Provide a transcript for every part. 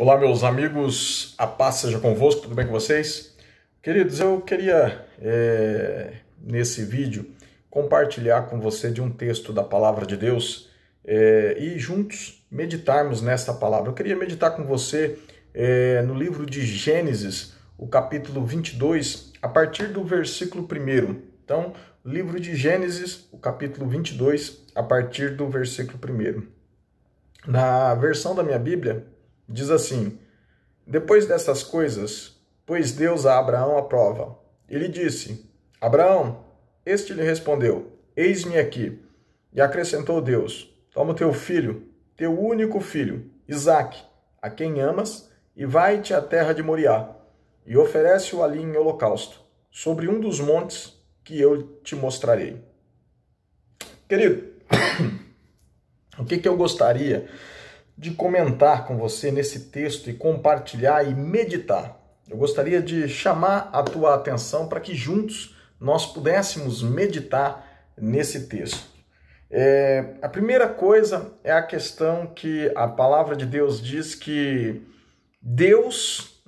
Olá, meus amigos, a paz seja convosco, tudo bem com vocês? Queridos, eu queria, nesse vídeo, compartilhar com você de um texto da Palavra de Deus e juntos meditarmos nesta palavra. Eu queria meditar com você no livro de Gênesis, o capítulo 22, a partir do versículo 1. Então, livro de Gênesis, o capítulo 22, a partir do versículo 1. Na versão da minha Bíblia, diz assim: depois dessas coisas, pôs Deus a Abraão à prova. Ele disse: Abraão, este lhe respondeu: eis-me aqui. E acrescentou Deus: toma o teu filho, teu único filho, Isaque, a quem amas, e vai-te à terra de Moriá, e oferece-o ali em holocausto, sobre um dos montes que eu te mostrarei. Querido, o que eu gostaria de comentar com você nesse texto e compartilhar e meditar? Eu gostaria de chamar a tua atenção para que juntos nós pudéssemos meditar nesse texto. A primeira coisa é a questão que a palavra de Deus diz que Deus,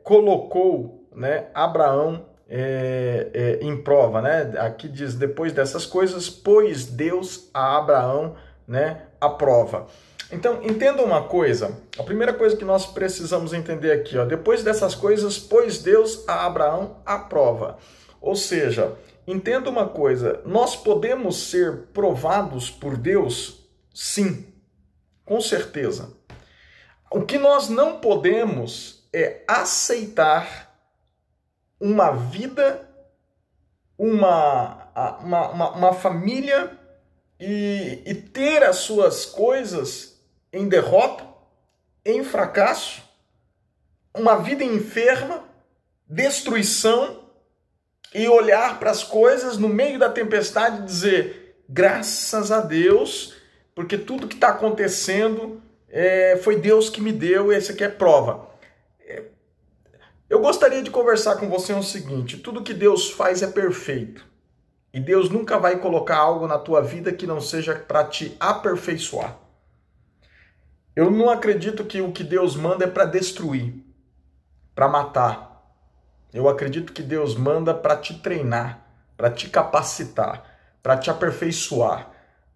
colocou, Abraão em prova, Aqui diz: depois dessas coisas, pôs Deus a Abraão, à prova. Então, entenda uma coisa. A primeira coisa que nós precisamos entender aqui, depois dessas coisas, pôs Deus a Abraão à prova. Ou seja, entenda uma coisa, nós podemos ser provados por Deus? Sim, com certeza. O que nós não podemos é aceitar uma vida, uma família e ter as suas coisas em derrota, em fracasso, uma vida enferma, destruição, e olhar para as coisas no meio da tempestade e dizer: graças a Deus, porque tudo que está acontecendo foi Deus que me deu, e essa aqui é prova. Eu gostaria de conversar com você o seguinte: tudo que Deus faz é perfeito. E Deus nunca vai colocar algo na tua vida que não seja para te aperfeiçoar. Eu não acredito que o que Deus manda é para destruir, para matar. Eu acredito que Deus manda para te treinar, para te capacitar, para te aperfeiçoar,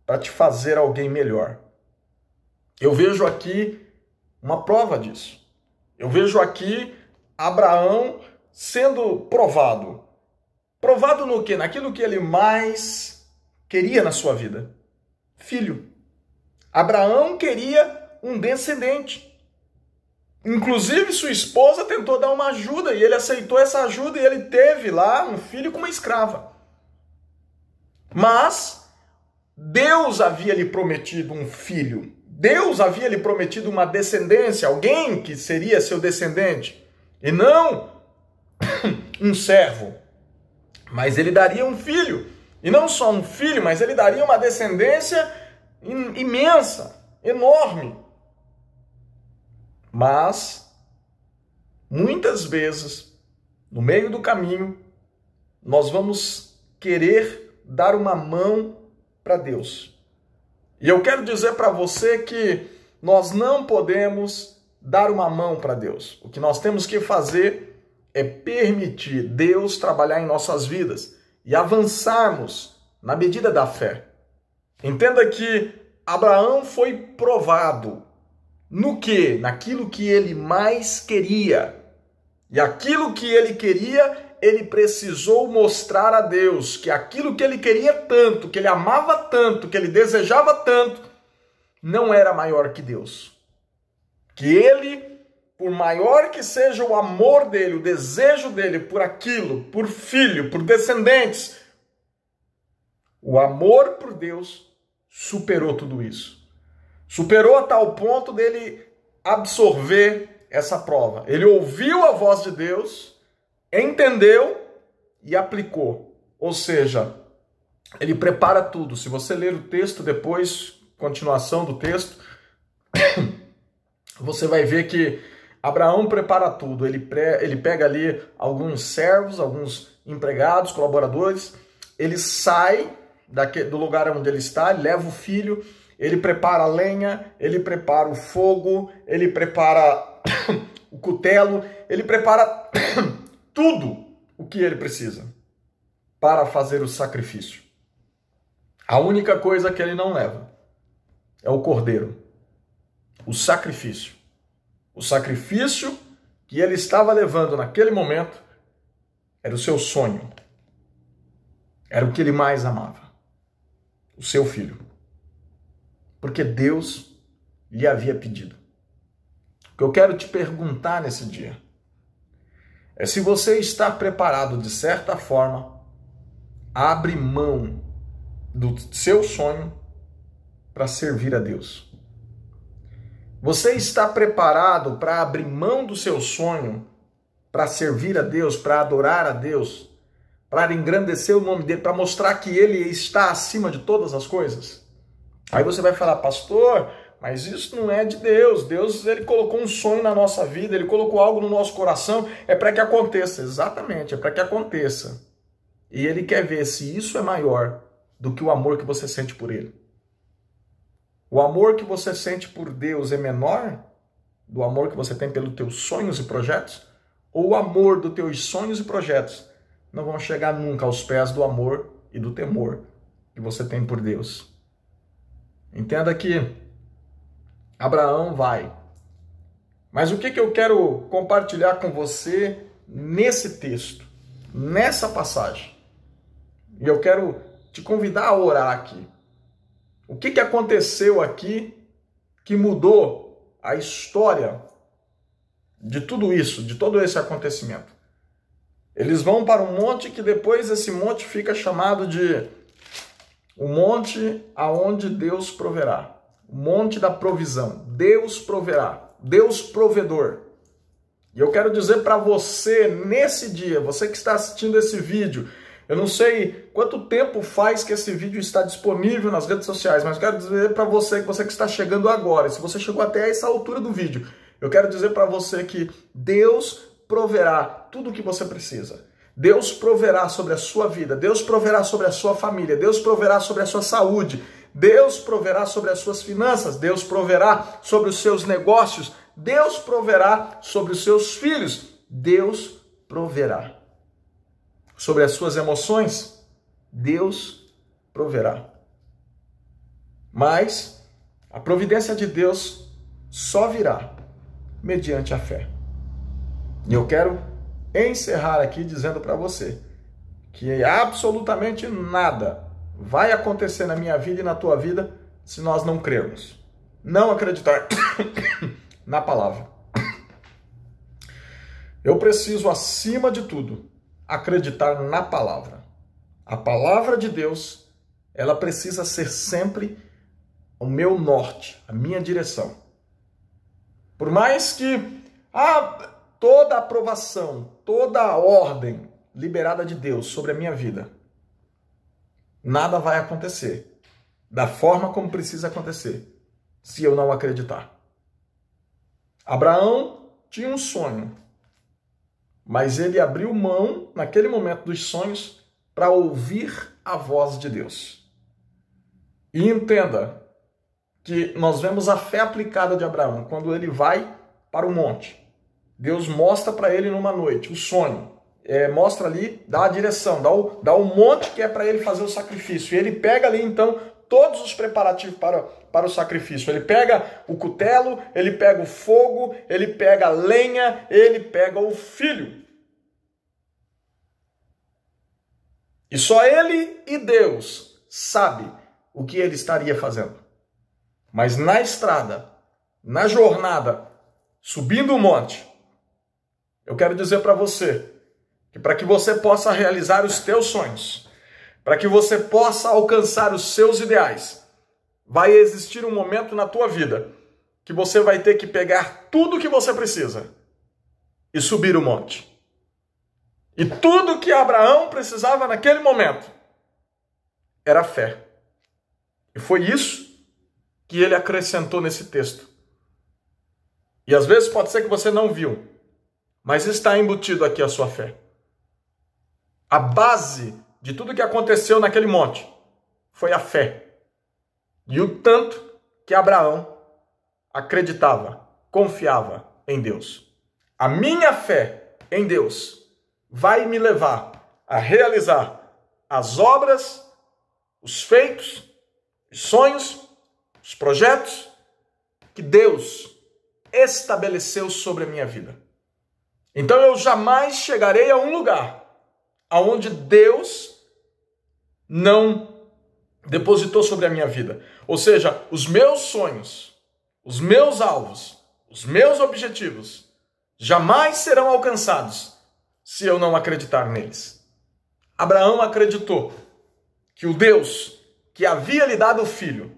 para te fazer alguém melhor. Eu vejo aqui uma prova disso. Eu vejo aqui Abraão sendo provado. Provado no quê? Naquilo que ele mais queria na sua vida: filho. Abraão queria um descendente. Inclusive, sua esposa tentou dar uma ajuda e ele aceitou essa ajuda e ele teve lá um filho com uma escrava. Mas Deus havia lhe prometido um filho. Deus havia lhe prometido uma descendência, alguém que seria seu descendente. E não um servo. Mas ele daria um filho. E não só um filho, mas ele daria uma descendência imensa, enorme. Mas, muitas vezes, no meio do caminho, nós vamos querer dar uma mão para Deus. E eu quero dizer para você que nós não podemos dar uma mão para Deus. O que nós temos que fazer é permitir Deus trabalhar em nossas vidas e avançarmos na medida da fé. Entenda que Abraão foi provado. No quê? Naquilo que ele mais queria. E aquilo que ele queria, ele precisou mostrar a Deus que aquilo que ele queria tanto, que ele amava tanto, que ele desejava tanto, não era maior que Deus. Que ele, por maior que seja o amor dele, o desejo dele por aquilo, por filho, por descendentes, o amor por Deus superou tudo isso. Superou a tal ponto dele absorver essa prova. Ele ouviu a voz de Deus, entendeu e aplicou. Ou seja, ele prepara tudo. Se você ler o texto depois, continuação do texto, você vai ver que Abraão prepara tudo. Ele pega ali alguns servos, alguns empregados, colaboradores. Ele sai do lugar onde ele está, ele leva o filho, ele prepara a lenha, ele prepara o fogo, ele prepara o cutelo, ele prepara tudo o que ele precisa para fazer o sacrifício. A única coisa que ele não leva é o cordeiro, o sacrifício. O sacrifício que ele estava levando naquele momento era o seu sonho. Era o que ele mais amava. O seu filho. Porque Deus lhe havia pedido. O que eu quero te perguntar nesse dia é se você está preparado, de certa forma, a abrir mão do seu sonho para servir a Deus. Você está preparado para abrir mão do seu sonho para servir a Deus, para adorar a Deus, para engrandecer o nome dele, para mostrar que ele está acima de todas as coisas? Aí você vai falar, pastor, mas isso não é de Deus. Deus, ele colocou um sonho na nossa vida, ele colocou algo no nosso coração, é para que aconteça. Exatamente, é para que aconteça. E ele quer ver se isso é maior do que o amor que você sente por ele. O amor que você sente por Deus é menor do amor que você tem pelos teus sonhos e projetos? Ou o amor dos teus sonhos e projetos não vão chegar nunca aos pés do amor e do temor que você tem por Deus? Entenda que Abraão vai. Mas o que eu quero compartilhar com você nesse texto, nessa passagem? E eu quero te convidar a orar aqui. O que aconteceu aqui que mudou a história de tudo isso, de todo esse acontecimento? Eles vão para um monte que depois esse monte fica chamado de o monte aonde Deus proverá. O monte da provisão. Deus proverá. Deus provedor. E eu quero dizer para você, nesse dia, você que está assistindo esse vídeo, eu não sei quanto tempo faz que esse vídeo está disponível nas redes sociais, mas eu quero dizer para você que está chegando agora, se você chegou até essa altura do vídeo, eu quero dizer para você que Deus proverá tudo o que você precisa. Deus proverá sobre a sua vida, Deus proverá sobre a sua família, Deus proverá sobre a sua saúde, Deus proverá sobre as suas finanças, Deus proverá sobre os seus negócios, Deus proverá sobre os seus filhos, Deus proverá sobre as suas emoções, Deus proverá. Mas a providência de Deus só virá mediante a fé. E eu quero encerrar aqui dizendo para você que absolutamente nada vai acontecer na minha vida e na tua vida se nós não crermos, não acreditar na palavra. Eu preciso, acima de tudo, acreditar na palavra. A palavra de Deus, ela precisa ser sempre o meu norte, a minha direção. Por mais que toda a aprovação, toda a ordem liberada de Deus sobre a minha vida, nada vai acontecer da forma como precisa acontecer se eu não acreditar. Abraão tinha um sonho, mas ele abriu mão, naquele momento dos sonhos, para ouvir a voz de Deus. E entenda que nós vemos a fé aplicada de Abraão quando ele vai para o monte. Deus mostra para ele numa noite o sonho, mostra ali, dá a direção, dá o monte que é para ele fazer o sacrifício. E ele pega ali então todos os preparativos para o sacrifício. Ele pega o cutelo, ele pega o fogo, ele pega a lenha, ele pega o filho. E só ele e Deus sabe o que ele estaria fazendo. Mas na estrada, na jornada, subindo o monte, eu quero dizer para você que para que você possa realizar os teus sonhos, para que você possa alcançar os seus ideais, vai existir um momento na tua vida que você vai ter que pegar tudo que você precisa e subir o monte. E tudo que Abraão precisava naquele momento era fé. E foi isso que ele acrescentou nesse texto. E às vezes pode ser que você não viu, mas está embutido aqui a sua fé. A base de tudo que aconteceu naquele monte foi a fé. E o tanto que Abraão acreditava, confiava em Deus. A minha fé em Deus vai me levar a realizar as obras, os feitos, os sonhos, os projetos que Deus estabeleceu sobre a minha vida. Então eu jamais chegarei a um lugar aonde Deus não depositou sobre a minha vida. Ou seja, os meus sonhos, os meus alvos, os meus objetivos jamais serão alcançados se eu não acreditar neles. Abraão acreditou que o Deus que havia lhe dado o filho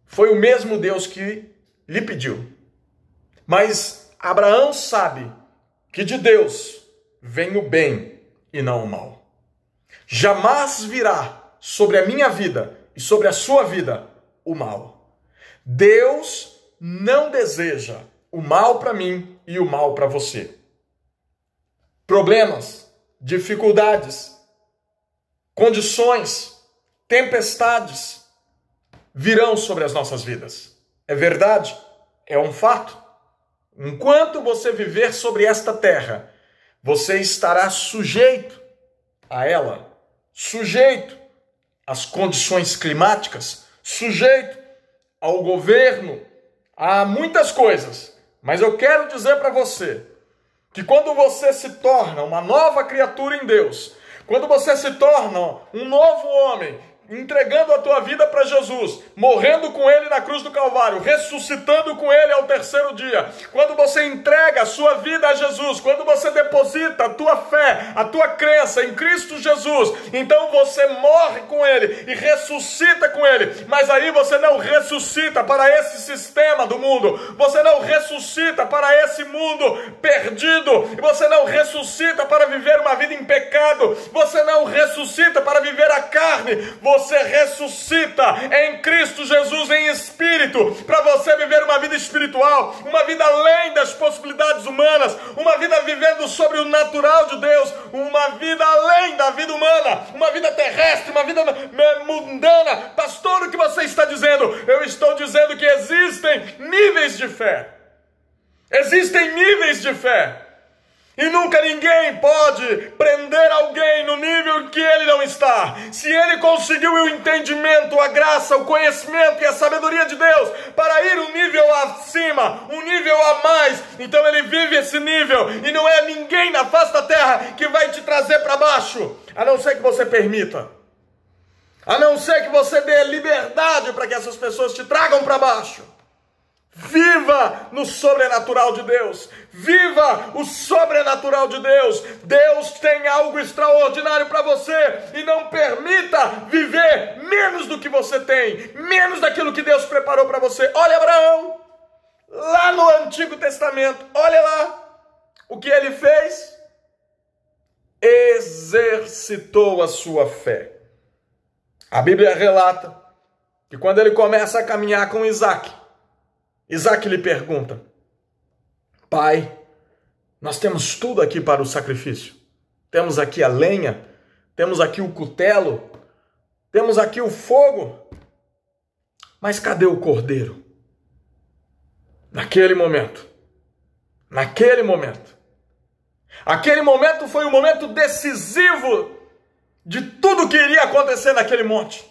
foi o mesmo Deus que lhe pediu. Mas Abraão sabe que de Deus vem o bem e não o mal. Jamais virá sobre a minha vida e sobre a sua vida o mal. Deus não deseja o mal para mim e o mal para você. Problemas, dificuldades, condições, tempestades virão sobre as nossas vidas. É verdade, é um fato. Enquanto você viver sobre esta terra, você estará sujeito a ela, sujeito às condições climáticas, sujeito ao governo, a muitas coisas. Mas eu quero dizer para você que quando você se torna uma nova criatura em Deus, quando você se torna um novo homem, entregando a tua vida para Jesus, morrendo com Ele na cruz do Calvário, ressuscitando com Ele ao terceiro dia, quando você entrega a sua vida a Jesus, quando você deposita a tua fé, a tua crença em Cristo Jesus, então você morre com Ele e ressuscita com Ele. Mas aí você não ressuscita para esse sistema do mundo, você não ressuscita para esse mundo perdido, você não ressuscita para viver uma vida em pecado, você não ressuscita para viver a carne, você ressuscita em Cristo Jesus em espírito, para você viver uma vida espiritual, uma vida além das possibilidades humanas, uma vida vivendo sobre o natural de Deus, uma vida além da vida humana, uma vida terrestre, uma vida mundana. Pastor, o que você está dizendo? Eu estou dizendo que existem níveis de fé. Existem níveis de fé. E nunca ninguém pode prender alguém no nível em que ele não está. Se ele conseguiu o entendimento, a graça, o conhecimento e a sabedoria de Deus para ir um nível acima, um nível a mais, então ele vive esse nível. E não é ninguém na face da terra que vai te trazer para baixo, a não ser que você permita. A não ser que você dê liberdade para que essas pessoas te tragam para baixo. Viva no sobrenatural de Deus. Viva o sobrenatural de Deus. Deus tem algo extraordinário para você. E não permita viver menos do que você tem, menos daquilo que Deus preparou para você. Olha Abraão, lá no Antigo Testamento. Olha lá o que ele fez. Exercitou a sua fé. A Bíblia relata que quando ele começa a caminhar com Isaac, Isaac lhe pergunta: Pai, nós temos tudo aqui para o sacrifício. Temos aqui a lenha, temos aqui o cutelo, temos aqui o fogo. Mas cadê o cordeiro? Aquele momento foi o momento decisivo de tudo que iria acontecer naquele monte.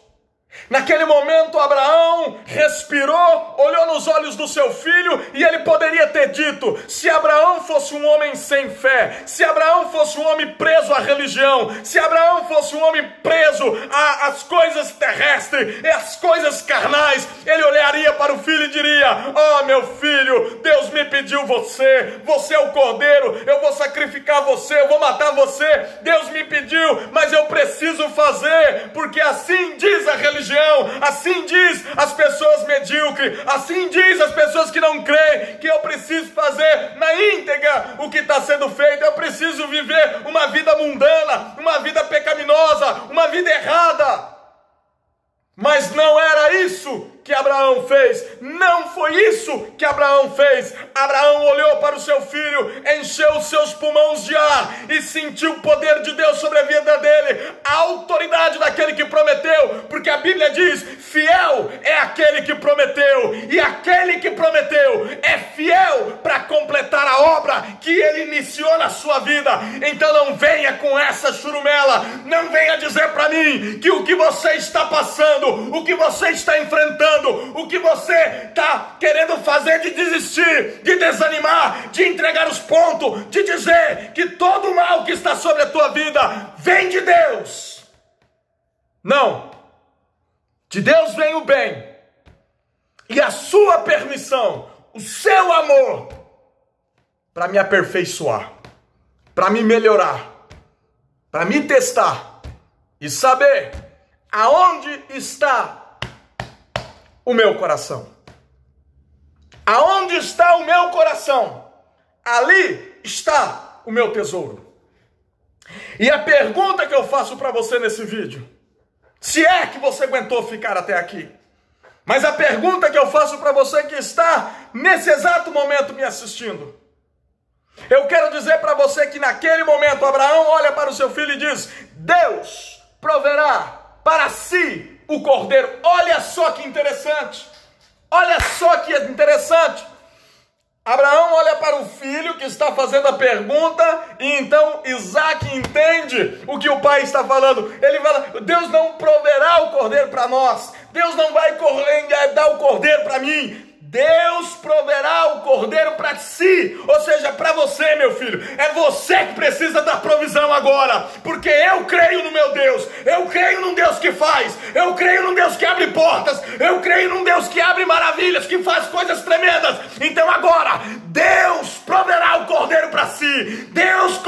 Naquele momento, Abraão respirou, olhou nos olhos do seu filho e ele poderia ter dito: se Abraão fosse um homem sem fé, se Abraão fosse um homem preso à religião, se Abraão fosse um homem preso às coisas terrestres e às coisas carnais, ele olharia para o filho e diria: oh meu filho, Deus me pediu você, você é o cordeiro, eu vou sacrificar você, eu vou matar você, Deus me pediu, mas eu preciso fazer, porque assim diz a religião. Assim diz as pessoas medíocres, assim diz as pessoas que não creem, que eu preciso fazer na íntegra o que está sendo feito, eu preciso viver uma vida mundana, uma vida pecaminosa, uma vida errada. Mas não era isso que Abraão fez. Não foi isso que Abraão fez. Abraão olhou para o seu filho, encheu os seus pulmões de ar e sentiu o poder de Deus sobre a vida dele, a autoridade daquele que prometeu, porque a Bíblia diz: fiel é aquele que prometeu, e aquele que prometeu é fiel para completar a obra que ele iniciou na sua vida. Então não venha com essa churumela, não venha dizer para mim que o que você está passando, o que você está enfrentando, o que você está querendo fazer de desistir, de desanimar, de entregar os pontos, de dizer que todo o mal que está sobre a tua vida vem de Deus. Não, de Deus vem o bem, e a sua permissão, o seu amor, para me aperfeiçoar, para me melhorar, para me testar e saber aonde está o meu coração. Aonde está o meu coração, ali está o meu tesouro. E a pergunta que eu faço para você nesse vídeo, se é que você aguentou ficar até aqui, mas a pergunta que eu faço para você que está nesse exato momento me assistindo, eu quero dizer para você que naquele momento Abraão olha para o seu filho e diz: Deus proverá para si o cordeiro. Olha só que interessante. Olha só que interessante. Abraão olha para o filho que está fazendo a pergunta, e então Isaac entende o que o pai está falando. Ele fala: Deus não proverá o cordeiro para nós, Deus não vai dar o cordeiro para mim, Deus proverá o cordeiro para si, ou seja, para você, meu filho. É você que precisa da provisão agora, porque eu creio no meu Deus, eu creio num Deus que faz, eu creio num Deus que abre portas, eu creio num Deus que abre maravilhas, que faz coisas tremendas. Então agora, Deus proverá o cordeiro para si, Deus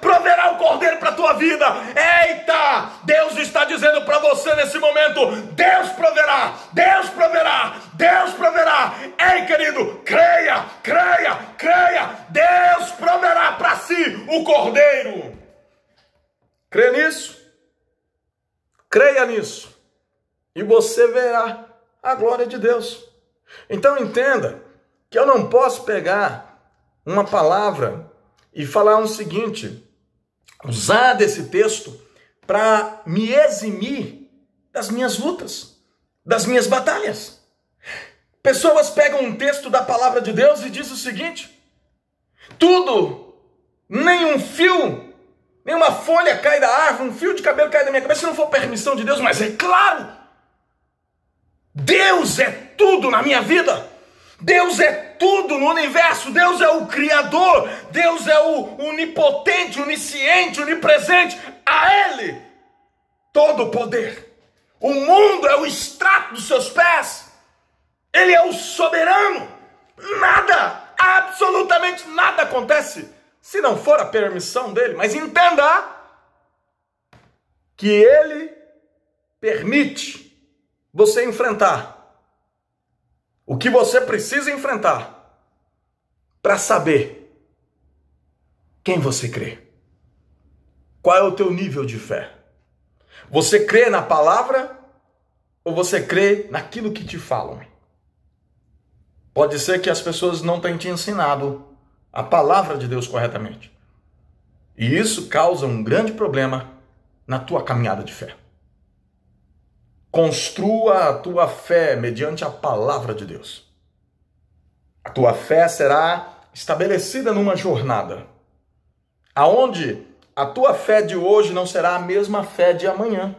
proverá o cordeiro para a tua vida. Eita, Deus está dizendo para você nesse momento: Deus proverá, Deus proverá, Deus proverá. Ei, querido, creia, creia, creia. Deus proverá para si o cordeiro. Crê nisso, creia nisso, e você verá a glória de Deus. Então entenda que eu não posso pegar uma palavra e falar o seguinte, usar desse texto para me eximir das minhas lutas, das minhas batalhas. Pessoas pegam um texto da palavra de Deus e dizem o seguinte: tudo, nenhum fio, nenhuma folha cai da árvore, um fio de cabelo cai da minha cabeça se não for permissão de Deus. Mas é claro, Deus é tudo na minha vida, Deus é tudo no universo, Deus é o Criador, Deus é o onipotente, onisciente, onipresente. A Ele todo o poder. O mundo é o estrato dos seus pés. Ele é o soberano. Nada, absolutamente nada acontece se não for a permissão dele. Mas entenda que ele permite você enfrentar o que você precisa enfrentar para saber quem você crê. Qual é o teu nível de fé? Você crê na palavra ou você crê naquilo que te falam? Pode ser que as pessoas não tenham te ensinado a palavra de Deus corretamente. E isso causa um grande problema na tua caminhada de fé. Construa a tua fé mediante a palavra de Deus. A tua fé será estabelecida numa jornada, aonde a tua fé de hoje não será a mesma fé de amanhã.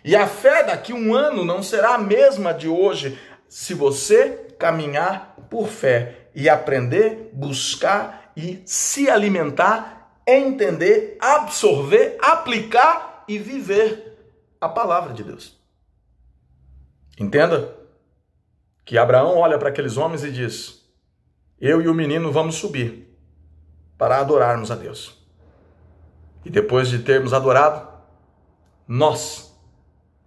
E a fé daqui a um ano não será a mesma de hoje, se você caminhar por fé e aprender, buscar e se alimentar, entender, absorver, aplicar e viver a palavra de Deus. Entenda que Abraão olha para aqueles homens e diz: eu e o menino vamos subir para adorarmos a Deus. E depois de termos adorado, nós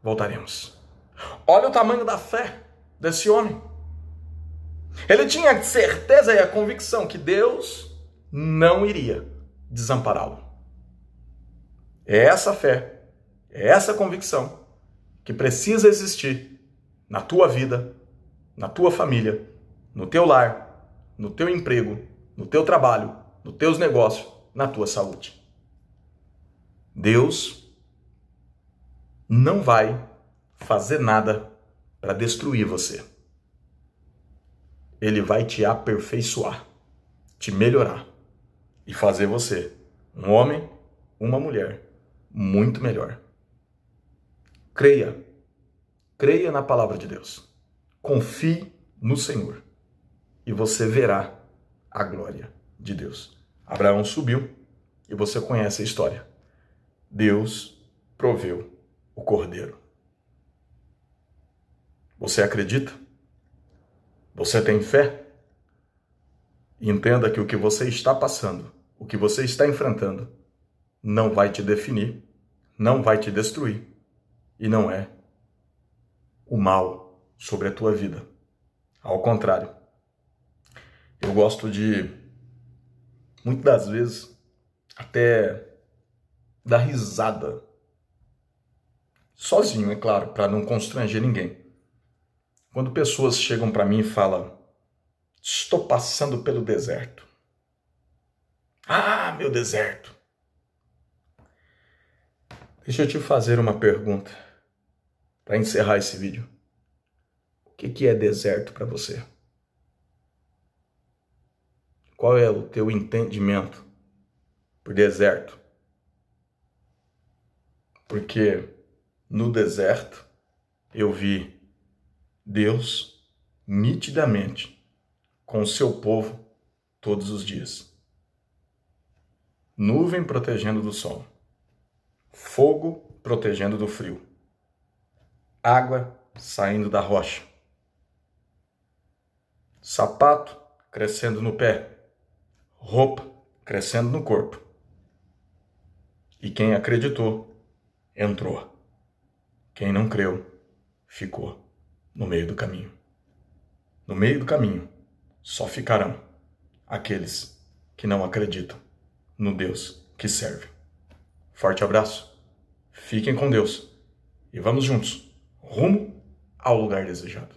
voltaremos. Olha o tamanho da fé desse homem. Ele tinha a certeza e a convicção que Deus não iria desampará-lo. É essa fé, é essa convicção que precisa existir na tua vida, na tua família, no teu lar, no teu emprego, no teu trabalho, nos teus negócios, na tua saúde. Deus não vai fazer nada para destruir você. Ele vai te aperfeiçoar, te melhorar e fazer você um homem, uma mulher muito melhor. Creia na palavra de Deus. Confie no Senhor e você verá a glória de Deus. Abraão subiu e você conhece a história. Deus proveu o cordeiro. Você acredita? Você tem fé? Entenda que o que você está passando, o que você está enfrentando, não vai te definir, não vai te destruir e não é o mal sobre a tua vida. Ao contrário, eu gosto de, muitas das vezes, até dar risada. Sozinho, é claro, para não constranger ninguém. Quando pessoas chegam para mim e falam, estou passando pelo deserto. Ah, meu deserto. Deixa eu te fazer uma pergunta para encerrar esse vídeo. O que é deserto para você? Qual é o teu entendimento por deserto? Porque no deserto eu vi Deus nitidamente com o seu povo todos os dias. Nuvem protegendo do sol, fogo protegendo do frio, água saindo da rocha, sapato crescendo no pé, roupa crescendo no corpo. E quem acreditou, entrou. Quem não creu, ficou no meio do caminho. No meio do caminho, só ficarão aqueles que não acreditam no Deus que serve. Forte abraço, fiquem com Deus e vamos juntos, rumo ao lugar desejado.